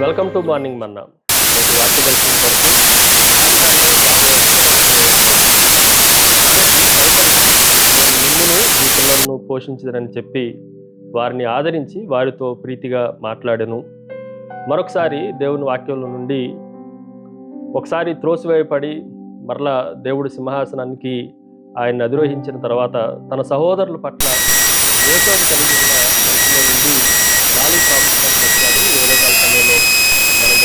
Welcome to morning మన్నా. మిమ్మును పోషించదని చెప్పి వారిని ఆదరించి వారితో ప్రీతిగా మాట్లాడెను. మరొకసారి దేవుని వాక్యంలో నుండి ఒకసారి త్రోసివేయబడి మరలా దేవుడి సింహాసనానికి ఆయన అధిరోహించిన తర్వాత తన సహోదరుల పట్ల యేసోబు కలిగి ఉన్న పరిస్థితుల నుండి 4 సాంస్కృతిక సమయంలో మనం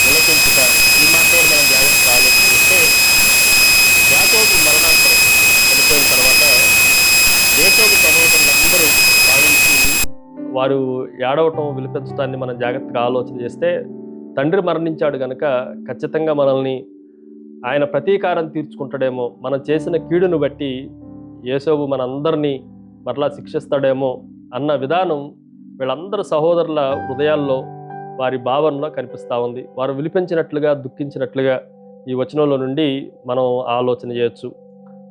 విలపించుట. ఈ మాత్రం మనం జాగ్రత్తగా ఆలోచిస్తే యాకోబు మరణాంతరం చనిపోయిన తర్వాత యేసోబు సహోదరులందరూ భావించి వారు ఏడవటం విలిపించడాన్ని మనం జాగ్రత్తగా ఆలోచన చేస్తే తండ్రి మరణించాడు కనుక ఖచ్చితంగా మనల్ని ఆయన ప్రతీకారం తీర్చుకుంటాడేమో, మనం చేసిన కీడును బట్టి యేసోబు మనందరినీ మరలా శిక్షిస్తాడేమో అన్న విధానం వీళ్ళందరూ సహోదరుల హృదయాల్లో వారి భావనలో కనిపిస్తూ ఉంది. వారు విలిపించినట్లుగా దుఃఖించినట్లుగా ఈ వచనంలో నుండి మనం ఆలోచన చేయొచ్చు.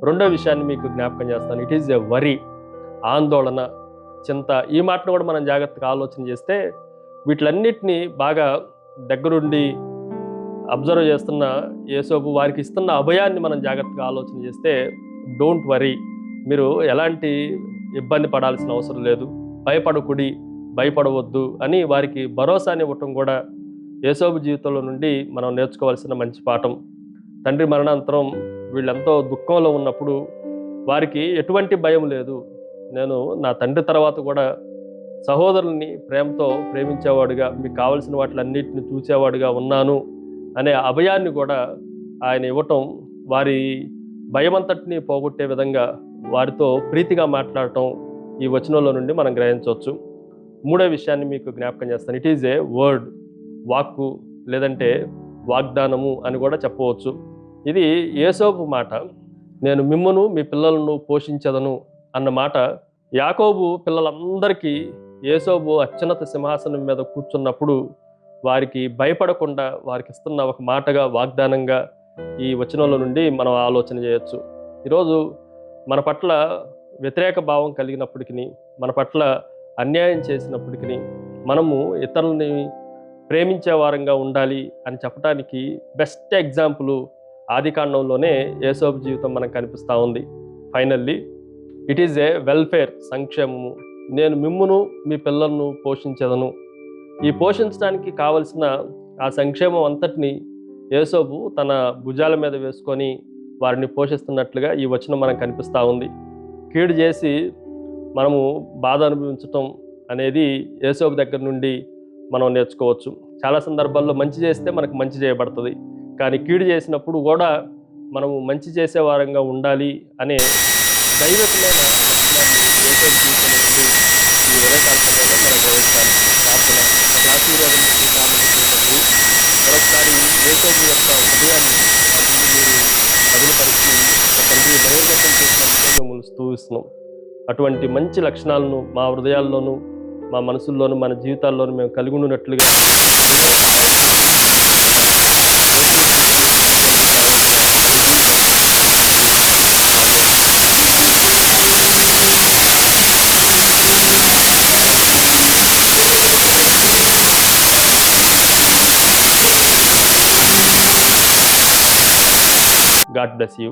రెండో విషయాన్ని మీకు జ్ఞాపకం చేస్తాను. ఇట్ ఈజ్ ఎ వరీ, ఆందోళన, చింత. ఈ మాటను కూడా మనం జాగ్రత్తగా ఆలోచన చేస్తే వీటిలన్నిటినీ బాగా దగ్గరుండి అబ్జర్వ్ చేస్తున్న యేసోబు వారికి ఇస్తున్న అభయాన్ని మనం జాగ్రత్తగా ఆలోచన చేస్తే డోంట్ వరీ, మీరు ఎలాంటి ఇబ్బంది పడాల్సిన అవసరం లేదు, భయపడకుడి, భయపడవద్దు అని వారికి భరోసాని ఇవ్వటం కూడా యేసోబు జీవితంలో నుండి మనం నేర్చుకోవాల్సిన మంచి పాఠం. తండ్రి మరణాంతరం వీళ్ళెంతో దుఃఖంలో ఉన్నప్పుడు వారికి ఎటువంటి భయం లేదు. నేను నా తండ్రి తర్వాత కూడా సహోదరుల్ని ప్రేమతో ప్రేమించేవాడుగా, మీకు కావలసిన వాటిలన్నిటిని చూసేవాడుగా ఉన్నాను అనే అభయాన్ని కూడా ఆయన ఇవ్వటం వారి భయమంతటిని పోగొట్టే విధంగా వారితో ప్రీతిగా మాట్లాడటం ఈ వచనంలో నుండి మనం గ్రహించవచ్చు. మూడో విషయాన్ని మీకు జ్ఞాపకం చేస్తాను. ఇట్ ఈజ్ ఏ వర్డ్, వాక్కు లేదంటే వాగ్దానము అని కూడా చెప్పవచ్చు. ఇది యేసోబు మాట. నేను మిమ్మును మీ పిల్లలను పోషించదను అన్న మాట యాకోబు పిల్లలందరికీ యేసోబు అత్యున్నత సింహాసనం మీద కూర్చున్నప్పుడు వారికి భయపడకుండా వారికి ఇస్తున్న ఒక మాటగా, వాగ్దానంగా ఈ వచనంలో నుండి మనం ఆలోచన చేయొచ్చు. ఈరోజు మన పట్ల వ్యతిరేక భావం కలిగినప్పటికీ, మన పట్ల అన్యాయం చేసినప్పటికీ మనము ఇతరులని ప్రేమించే వారంగా ఉండాలి అని చెప్పడానికి బెస్ట్ ఎగ్జాంపుల్ ఆదికాండంలోనే యేసోబు జీవితం మనకు కనిపిస్తూ ఉంది. Finally it is a welfare, సంక్షేమము. నేను మిమ్మును మీ పిల్లలను పోషించదను. ఈ పోషించడానికి కావలసిన ఆ సంక్షేమం అంతటిని యేసోబు తన భుజాల మీద వేసుకొని వారిని పోషిస్తున్నట్లుగా ఈ వచనం మనకు కనిపిస్తూ ఉంది. కీడు చేసి మనము బాధ అనుభవించటం అనేది యేసోబు దగ్గర నుండి మనం నేర్చుకోవచ్చు. చాలా సందర్భాల్లో మంచి చేస్తే మనకు మంచి చేయబడుతుంది, కానీ కీడు చేసినప్పుడు కూడా మనము మంచి చేసే వారంగా ఉండాలి అనే దైవికమైన యేసోబు జీవితంలో నుండి ఈ ఉదయకాల సమయంలో మనం గ్రహించాలి. మరొకసారి యేసోబు యొక్క హృదయాన్ని అభివృద్ధపరిచి తండ్రి బయోలోకం చేసిన మిమ్మల్ని స్తూస్తున్నాం. అటువంటి మంచి లక్షణాలను మా హృదయాల్లోనూ, మా మనసుల్లోనూ, మన జీవితాల్లోనూ మేము కలిగి ఉన్నట్లుగా God bless you.